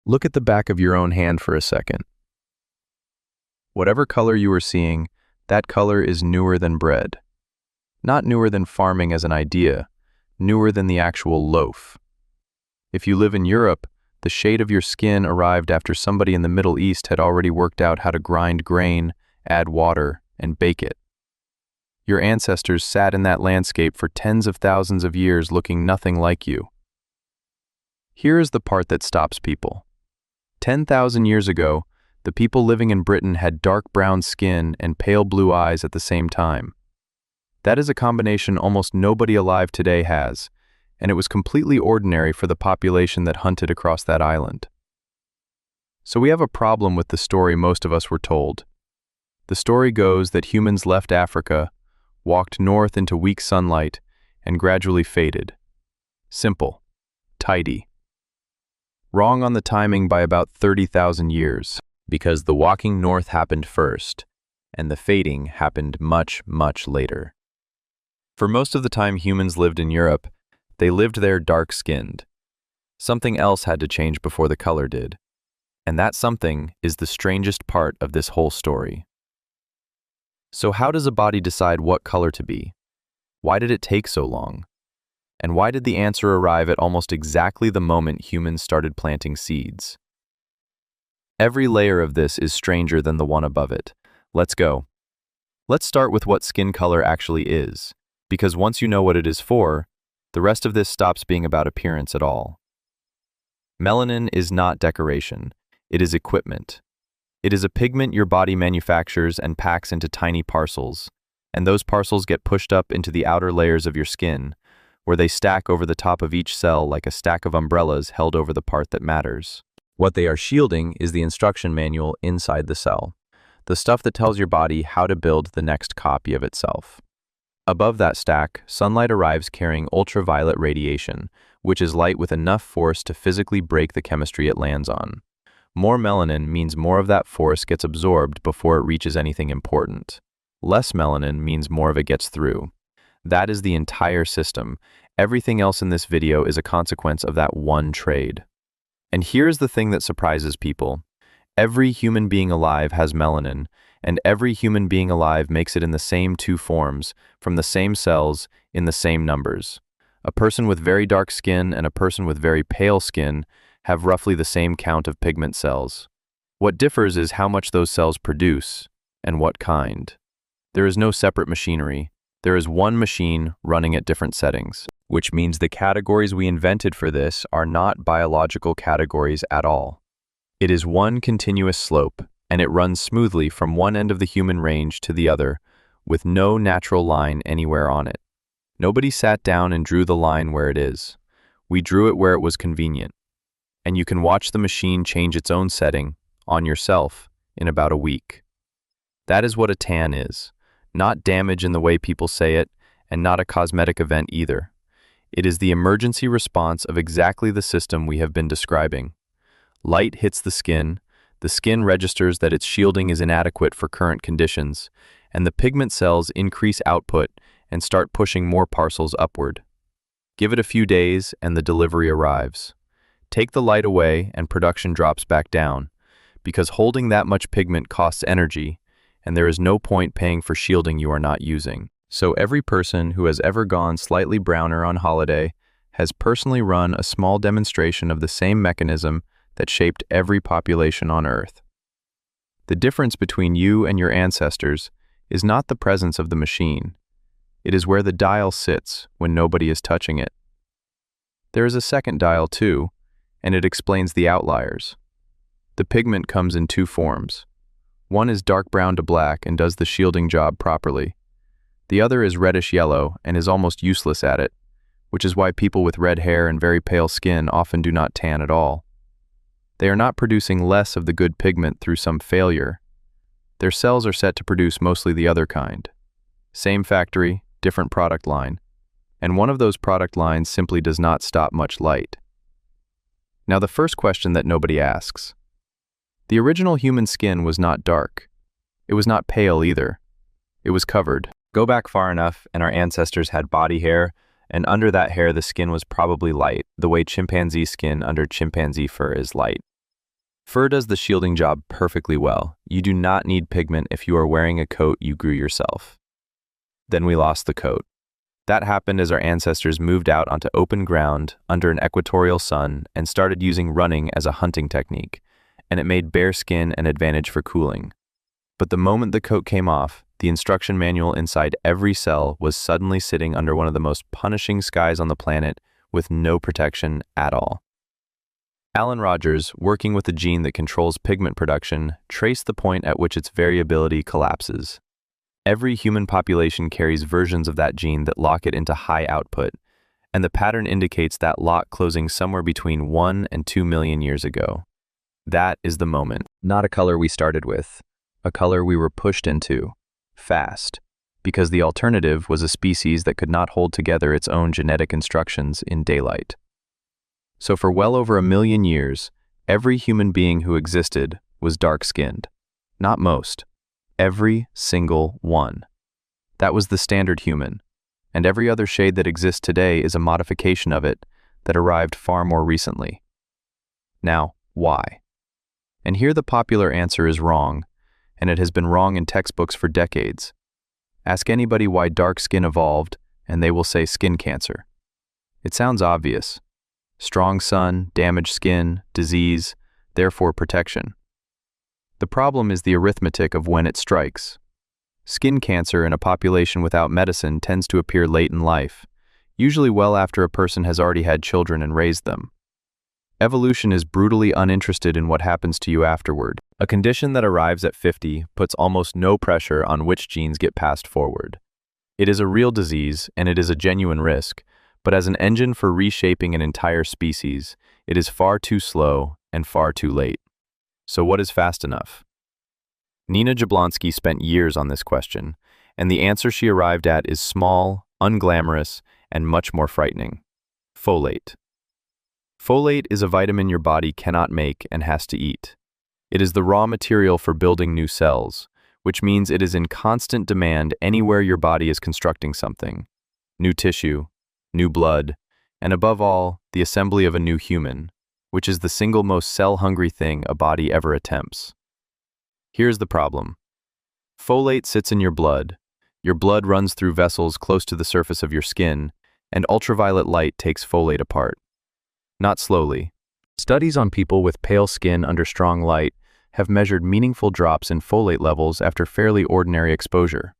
Look at the back of your own hand for a second. Whatever color you are seeing, that color is newer than bread. Not newer than farming as an idea, newer than the actual loaf. If you live in Europe, the shade of your skin arrived after somebody in the Middle East had already worked out how to grind grain, add water, and bake it. Your ancestors sat in that landscape for tens of thousands of years looking nothing like you. Here is the part that stops people. 10,000 years ago, the people living in Britain had dark brown skin and pale blue eyes at the same time. That is a combination almost nobody alive today has, and it was completely ordinary for the population that hunted across that island. So we have a problem with the story most of us were told. The story goes that humans left Africa, walked north into weak sunlight, and gradually faded. Simple. Tidy. Wrong on the timing by about 30,000 years, because the walking north happened first, and the fading happened much, much later. For most of the time humans lived in Europe, they lived there dark-skinned. Something else had to change before the color did, and that something is the strangest part of this whole story. So how does a body decide what color to be? Why did it take so long? And why did the answer arrive at almost exactly the moment humans started planting seeds? Every layer of this is stranger than the one above it. Let's go. Let's start with what skin color actually is, because once you know what it is for, the rest of this stops being about appearance at all. Melanin is not decoration, it is equipment. It is a pigment your body manufactures and packs into tiny parcels, and those parcels get pushed up into the outer layers of your skin, where they stack over the top of each cell like a stack of umbrellas held over the part that matters. What they are shielding is the instruction manual inside the cell, the stuff that tells your body how to build the next copy of itself. Above that stack, sunlight arrives carrying ultraviolet radiation, which is light with enough force to physically break the chemistry it lands on. More melanin means more of that force gets absorbed before it reaches anything important. Less melanin means more of it gets through. That is the entire system. Everything else in this video is a consequence of that one trade. And here's the thing that surprises people. Every human being alive has melanin, and every human being alive makes it in the same two forms, from the same cells, in the same numbers. A person with very dark skin and a person with very pale skin have roughly the same count of pigment cells. What differs is how much those cells produce, and what kind. There is no separate machinery. There is one machine running at different settings, which means the categories we invented for this are not biological categories at all. It is one continuous slope, and it runs smoothly from one end of the human range to the other, with no natural line anywhere on it. Nobody sat down and drew the line where it is. We drew it where it was convenient. And you can watch the machine change its own setting, on yourself, in about a week. That is what a tan is. Not damage in the way people say it, and not a cosmetic event either. It is the emergency response of exactly the system we have been describing. Light hits the skin registers that its shielding is inadequate for current conditions, and the pigment cells increase output and start pushing more parcels upward. Give it a few days and the delivery arrives. Take the light away and production drops back down, because holding that much pigment costs energy, and there is no point paying for shielding you are not using. So every person who has ever gone slightly browner on holiday has personally run a small demonstration of the same mechanism that shaped every population on Earth. The difference between you and your ancestors is not the presence of the machine. It is where the dial sits when nobody is touching it. There is a second dial too, and it explains the outliers. The pigment comes in two forms. One is dark brown to black and does the shielding job properly. The other is reddish yellow and is almost useless at it, which is why people with red hair and very pale skin often do not tan at all. They are not producing less of the good pigment through some failure. Their cells are set to produce mostly the other kind. Same factory, different product line, and one of those product lines simply does not stop much light. Now the first question that nobody asks. The original human skin was not dark. It was not pale either. It was covered. Go back far enough and our ancestors had body hair, and under that hair the skin was probably light, the way chimpanzee skin under chimpanzee fur is light. Fur does the shielding job perfectly well. You do not need pigment if you are wearing a coat you grew yourself. Then we lost the coat. That happened as our ancestors moved out onto open ground under an equatorial sun and started using running as a hunting technique, and it made bare skin an advantage for cooling. But the moment the coat came off, the instruction manual inside every cell was suddenly sitting under one of the most punishing skies on the planet with no protection at all. Alan Rogers, working with a gene that controls pigment production, traced the point at which its variability collapses. Every human population carries versions of that gene that lock it into high output, and the pattern indicates that lock closing somewhere between 1 and 2 million years ago. That is the moment. Not a color we started with, a color we were pushed into, fast, because the alternative was a species that could not hold together its own genetic instructions in daylight. So for well over 1 million years, every human being who existed was dark-skinned. Not most. Every single one. That was the standard human, and every other shade that exists today is a modification of it that arrived far more recently. Now, why? And here the popular answer is wrong, and it has been wrong in textbooks for decades. Ask anybody why dark skin evolved, and they will say skin cancer. It sounds obvious. Strong sun, damaged skin, disease, therefore protection. The problem is the arithmetic of when it strikes. Skin cancer in a population without medicine tends to appear late in life, usually well after a person has already had children and raised them. Evolution is brutally uninterested in what happens to you afterward. A condition that arrives at 50 puts almost no pressure on which genes get passed forward. It is a real disease, and it is a genuine risk, but as an engine for reshaping an entire species, it is far too slow and far too late. So what is fast enough? Nina Jablonski spent years on this question, and the answer she arrived at is small, unglamorous, and much more frightening. Folate. Folate is a vitamin your body cannot make and has to eat. It is the raw material for building new cells, which means it is in constant demand anywhere your body is constructing something. New tissue, new blood, and above all, the assembly of a new human, which is the single most cell-hungry thing a body ever attempts. Here's the problem. Folate sits in your blood. Your blood runs through vessels close to the surface of your skin, and ultraviolet light takes folate apart. Not slowly. Studies on people with pale skin under strong light have measured meaningful drops in folate levels after fairly ordinary exposure.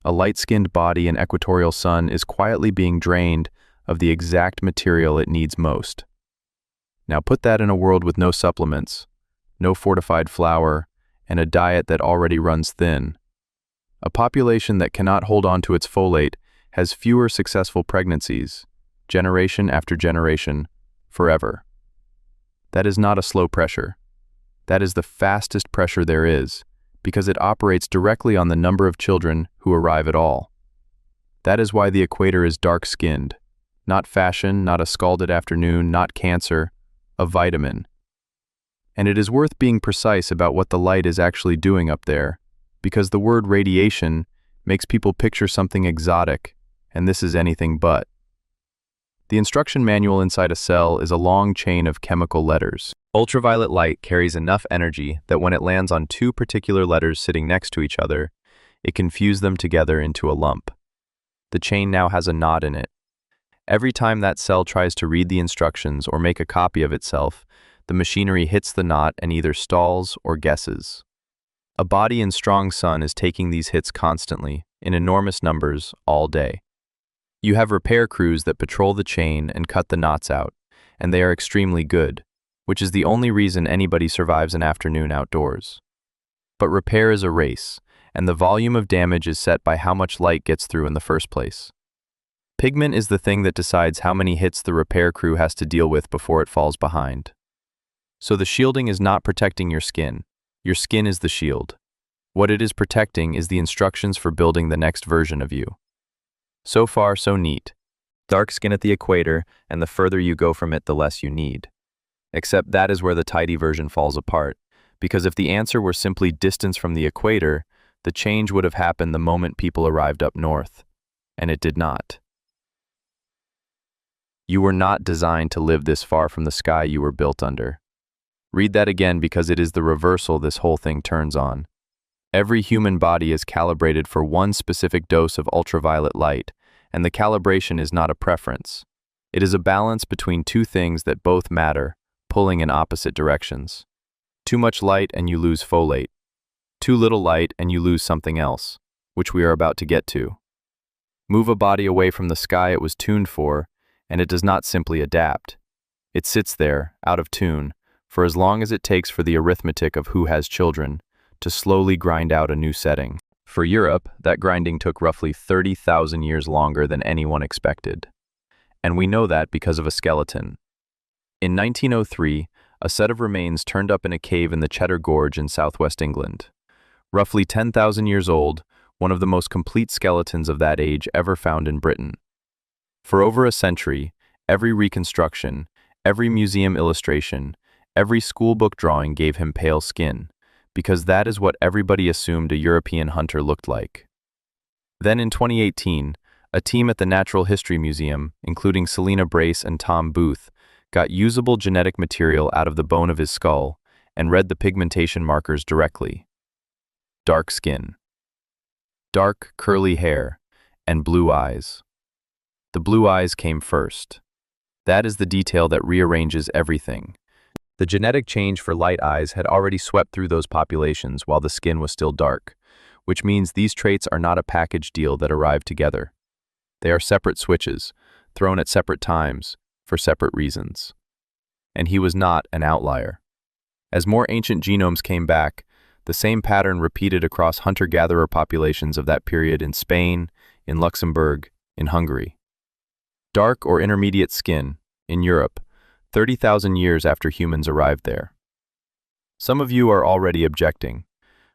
A light-skinned body in equatorial sun is quietly being drained of the exact material it needs most. Now put that in a world with no supplements, no fortified flour, and a diet that already runs thin. A population that cannot hold on to its folate has fewer successful pregnancies, generation after generation, forever. That is not a slow pressure. That is the fastest pressure there is, because it operates directly on the number of children who arrive at all. That is why the equator is dark-skinned. Not fashion, not a scalded afternoon, not cancer, a vitamin. And it is worth being precise about what the light is actually doing up there, because the word radiation makes people picture something exotic, and this is anything but. The instruction manual inside a cell is a long chain of chemical letters. Ultraviolet light carries enough energy that when it lands on two particular letters sitting next to each other, it can fuse them together into a lump. The chain now has a knot in it. Every time that cell tries to read the instructions or make a copy of itself, the machinery hits the knot and either stalls or guesses. A body in strong sun is taking these hits constantly, in enormous numbers, all day. You have repair crews that patrol the chain and cut the knots out, and they are extremely good, which is the only reason anybody survives an afternoon outdoors. But repair is a race, and the volume of damage is set by how much light gets through in the first place. Pigment is the thing that decides how many hits the repair crew has to deal with before it falls behind. So the shielding is not protecting your skin. Your skin is the shield. What it is protecting is the instructions for building the next version of you. So far, so neat. Dark skin at the equator, and the further you go from it, the less you need. Except that is where the tidy version falls apart, because if the answer were simply distance from the equator, the change would have happened the moment people arrived up north. And it did not. You were not designed to live this far from the sky you were built under. Read that again because it is the reversal this whole thing turns on. Every human body is calibrated for one specific dose of ultraviolet light, and the calibration is not a preference. It is a balance between two things that both matter, pulling in opposite directions. Too much light and you lose folate. Too little light and you lose something else, which we are about to get to. Move a body away from the sky it was tuned for, and it does not simply adapt. It sits there, out of tune, for as long as it takes for the arithmetic of who has children to slowly grind out a new setting. For Europe, that grinding took roughly 30,000 years longer than anyone expected. And we know that because of a skeleton. In 1903, a set of remains turned up in a cave in the Cheddar Gorge in southwest England. Roughly 10,000 years old, one of the most complete skeletons of that age ever found in Britain. For over a century, every reconstruction, every museum illustration, every schoolbook drawing gave him pale skin, because that is what everybody assumed a European hunter looked like. Then in 2018, a team at the Natural History Museum, including Selena Brace and Tom Booth, got usable genetic material out of the bone of his skull and read the pigmentation markers directly. Dark skin, dark curly hair, and blue eyes. The blue eyes came first. That is the detail that rearranges everything. The genetic change for light eyes had already swept through those populations while the skin was still dark, which means these traits are not a package deal that arrive together. They are separate switches, thrown at separate times, for separate reasons. And he was not an outlier. As more ancient genomes came back, the same pattern repeated across hunter-gatherer populations of that period in Spain, in Luxembourg, in Hungary. Dark or intermediate skin, in Europe, 30,000 years after humans arrived there. Some of you are already objecting.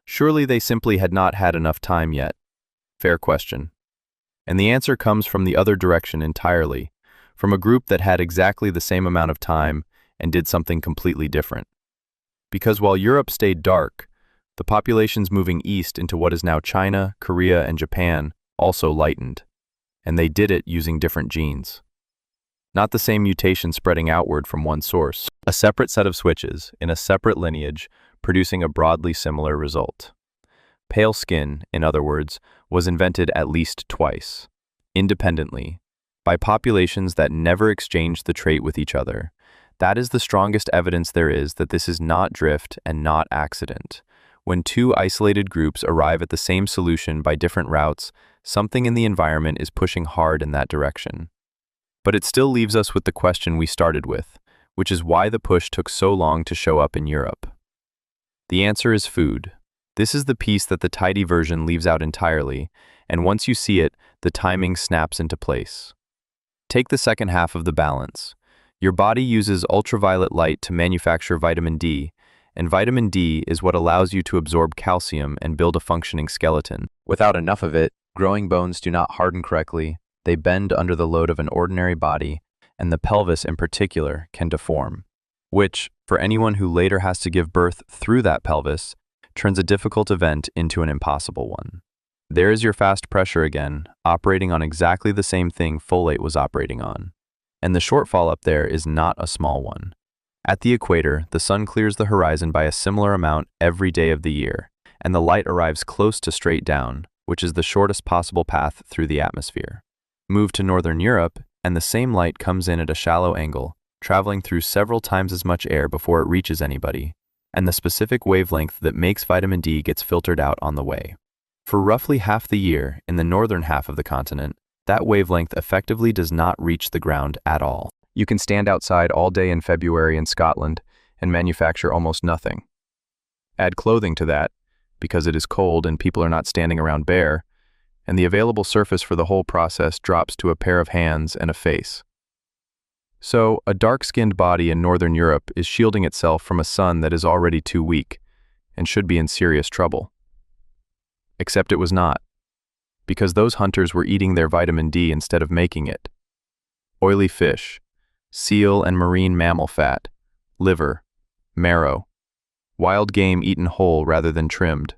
Surely they simply had not had enough time yet. Fair question. And the answer comes from the other direction entirely, from a group that had exactly the same amount of time and did something completely different. Because while Europe stayed dark, the populations moving east into what is now China, Korea, and Japan also lightened, and they did it using different genes. Not the same mutation spreading outward from one source. A separate set of switches, in a separate lineage, producing a broadly similar result. Pale skin, in other words, was invented at least twice, independently, by populations that never exchanged the trait with each other. That is the strongest evidence there is that this is not drift and not accident. When two isolated groups arrive at the same solution by different routes, something in the environment is pushing hard in that direction. But it still leaves us with the question we started with, which is why the push took so long to show up in Europe. The answer is food. This is the piece that the tidy version leaves out entirely, and once you see it, the timing snaps into place. Take the second half of the balance. Your body uses ultraviolet light to manufacture vitamin D, and vitamin D is what allows you to absorb calcium and build a functioning skeleton. Without enough of it, growing bones do not harden correctly, they bend under the load of an ordinary body, and the pelvis in particular can deform, which, for anyone who later has to give birth through that pelvis, turns a difficult event into an impossible one. There is your fast pressure again, operating on exactly the same thing folate was operating on. And the shortfall up there is not a small one. At the equator, the sun clears the horizon by a similar amount every day of the year, and the light arrives close to straight down, which is the shortest possible path through the atmosphere. Move to northern Europe, and the same light comes in at a shallow angle, traveling through several times as much air before it reaches anybody, and the specific wavelength that makes vitamin D gets filtered out on the way. For roughly half the year, in the northern half of the continent, that wavelength effectively does not reach the ground at all. You can stand outside all day in February in Scotland and manufacture almost nothing. Add clothing to that, because it is cold and people are not standing around bare, and the available surface for the whole process drops to a pair of hands and a face. So, a dark-skinned body in Northern Europe is shielding itself from a sun that is already too weak and should be in serious trouble. Except it was not, because those hunters were eating their vitamin D instead of making it. Oily fish, seal and marine mammal fat, liver, marrow, wild game eaten whole rather than trimmed.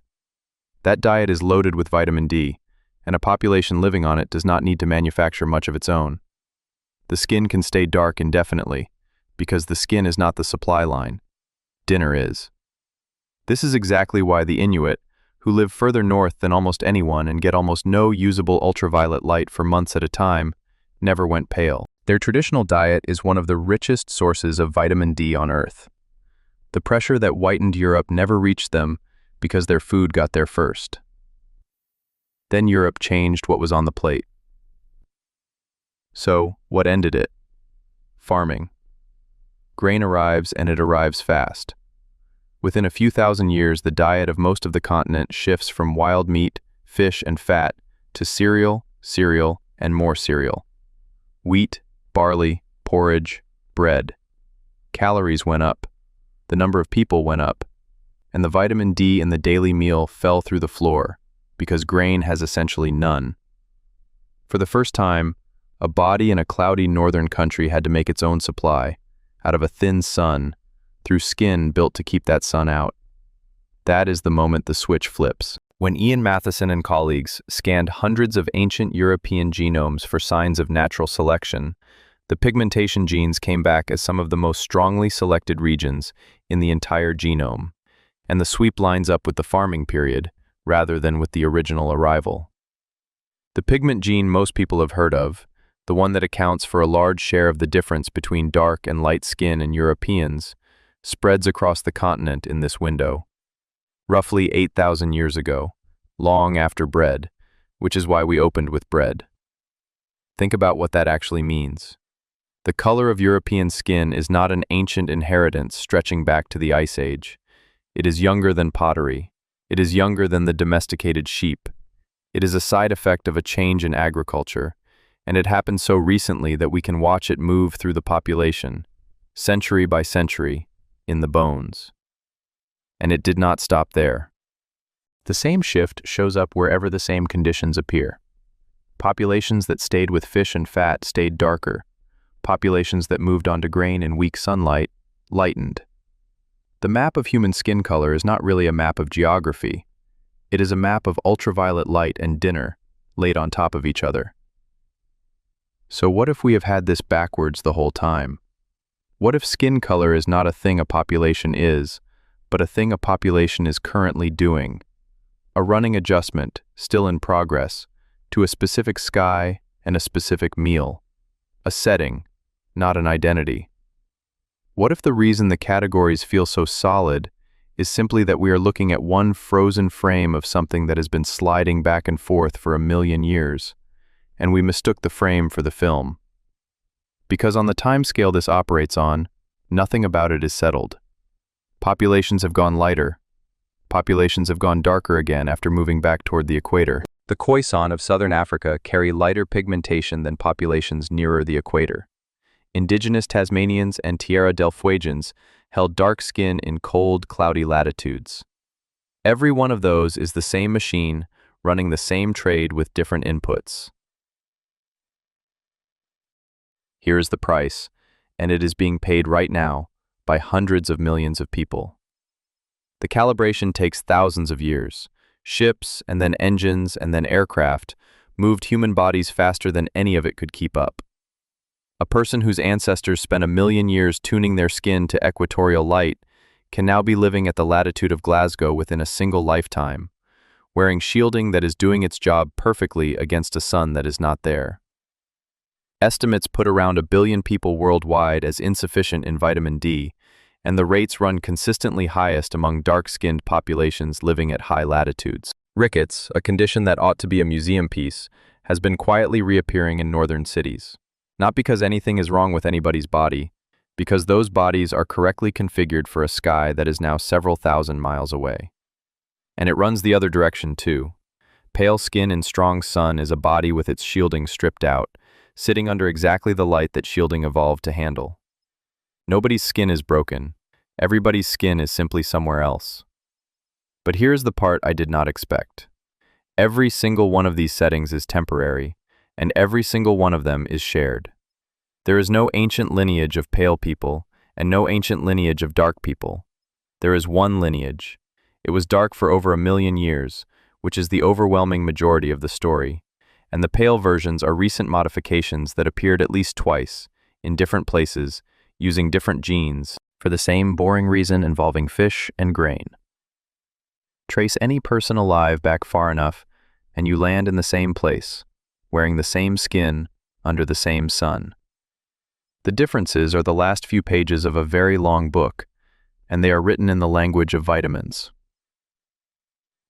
That diet is loaded with vitamin D, and a population living on it does not need to manufacture much of its own. The skin can stay dark indefinitely, because the skin is not the supply line. dinner is. This is exactly why the Inuit, who live further north than almost anyone and get almost no usable ultraviolet light for months at a time, never went pale. Their traditional diet is one of the richest sources of vitamin D on Earth. The pressure that whitened Europe never reached them because their food got there first. Then Europe changed what was on the plate. So, what ended it? Farming. Grain arrives, and it arrives fast. Within a few thousand years, the diet of most of the continent shifts from wild meat, fish, and fat to cereal, and more cereal. Wheat, barley, porridge, bread. Calories went up. The number of people went up. And the vitamin D in the daily meal fell through the floor, because grain has essentially none. For the first time, a body in a cloudy northern country had to make its own supply, out of a thin sun, through skin built to keep that sun out. That is the moment the switch flips. When Ian Matheson and colleagues scanned hundreds of ancient European genomes for signs of natural selection, the pigmentation genes came back as some of the most strongly selected regions in the entire genome, and the sweep lines up with the farming period, rather than with the original arrival. The pigment gene most people have heard of, the one that accounts for a large share of the difference between dark and light skin in Europeans, spreads across the continent in this window. Roughly 8,000 years ago, long after bread, which is why we opened with bread. Think about what that actually means. The color of European skin is not an ancient inheritance stretching back to the Ice Age. It is younger than pottery. It is younger than the domesticated sheep. It is a side effect of a change in agriculture, and it happened so recently that we can watch it move through the population, century by century, in the bones. And it did not stop there. The same shift shows up wherever the same conditions appear. Populations that stayed with fish and fat stayed darker. Populations that moved onto grain in weak sunlight lightened. The map of human skin color is not really a map of geography. It is a map of ultraviolet light and dinner laid on top of each other. So what if we have had this backwards the whole time? What if skin color is not a thing a population is, but a thing a population is currently doing? A running adjustment, still in progress, to a specific sky and a specific meal. A setting, not an identity. What if the reason the categories feel so solid is simply that we are looking at one frozen frame of something that has been sliding back and forth for 1,000,000 years, and we mistook the frame for the film? Because on the timescale this operates on, nothing about it is settled. Populations have gone lighter. Populations have gone darker again after moving back toward the equator. The Khoisan of southern Africa carry lighter pigmentation than populations nearer the equator. Indigenous Tasmanians and Tierra del Fuegians held dark skin in cold, cloudy latitudes. Every one of those is the same machine, running the same trade with different inputs. Here is the price, and it is being paid right now by hundreds of millions of people. The calibration takes thousands of years. Ships, and then engines, and then aircraft moved human bodies faster than any of it could keep up. A person whose ancestors spent 1,000,000 years tuning their skin to equatorial light can now be living at the latitude of Glasgow within a single lifetime, wearing shielding that is doing its job perfectly against a sun that is not there. Estimates put around 1 billion people worldwide as insufficient in vitamin D, and the rates run consistently highest among dark-skinned populations living at high latitudes. Rickets, a condition that ought to be a museum piece, has been quietly reappearing in northern cities. Not because anything is wrong with anybody's body, because those bodies are correctly configured for a sky that is now several thousand miles away. And it runs the other direction too. Pale skin in strong sun is a body with its shielding stripped out, sitting under exactly the light that shielding evolved to handle. Nobody's skin is broken. Everybody's skin is simply somewhere else. But here's the part I did not expect. Every single one of these settings is temporary, and every single one of them is shared. There is no ancient lineage of pale people, and no ancient lineage of dark people. There is one lineage. It was dark for over 1,000,000 years, which is the overwhelming majority of the story, and the pale versions are recent modifications that appeared at least twice, in different places, using different genes. for the same boring reason involving fish and grain. Trace any person alive back far enough, and you land in the same place, wearing the same skin, under the same sun. The differences are the last few pages of a very long book, and they are written in the language of vitamins.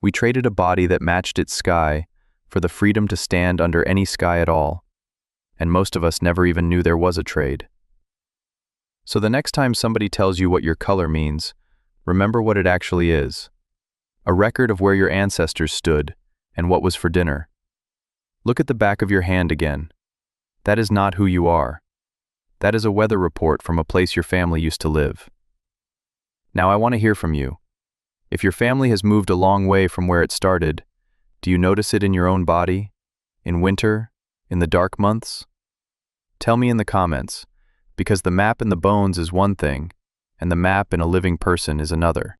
We traded a body that matched its sky for the freedom to stand under any sky at all, and most of us never even knew there was a trade. So the next time somebody tells you what your color means, remember what it actually is: a record of where your ancestors stood and what was for dinner. Look at the back of your hand again. That is not who you are. That is a weather report from a place your family used to live. Now I want to hear from you. If your family has moved a long way from where it started, do you notice it in your own body? In winter? In the dark months? Tell me in the comments, because the map in the bones is one thing, and the map in a living person is another.